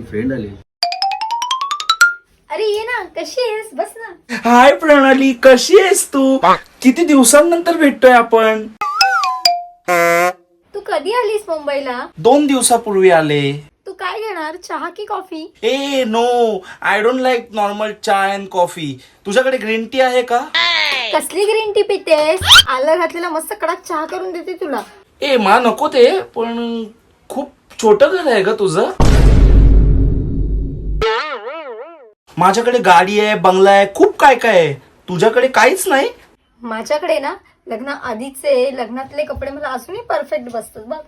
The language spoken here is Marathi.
फ्रेंड आली. अरे ये ना, कशी आहेस? बस ना. हाय प्रणाली, कशी आहेस तू? किती दिवसांनंतर भेटतोय आपण. तू कधी आलीस मुंबईला? 2 दिवसापूर्वी आले. तू काय घेणार, चहा की कॉफी? ए no, I don't like normal chai and coffee. तुझ्याकडे ग्रीन टी आहे का? कसली ग्रीन टी पितेस? आलं घातलेला मस्त कडक चहा करून देते तुला. ए मा नको ते, पण खूप छोटं घर आहे ग तुझं. माझ्याकडे गाडी आहे, बंगला आहे, खूप काय काय आहे. तुझ्याकडे काहीच नाही. माझ्याकडे ना लग्न आधीचे लग्नातले कपडे मला अजूनही परफेक्ट बसतात बघ.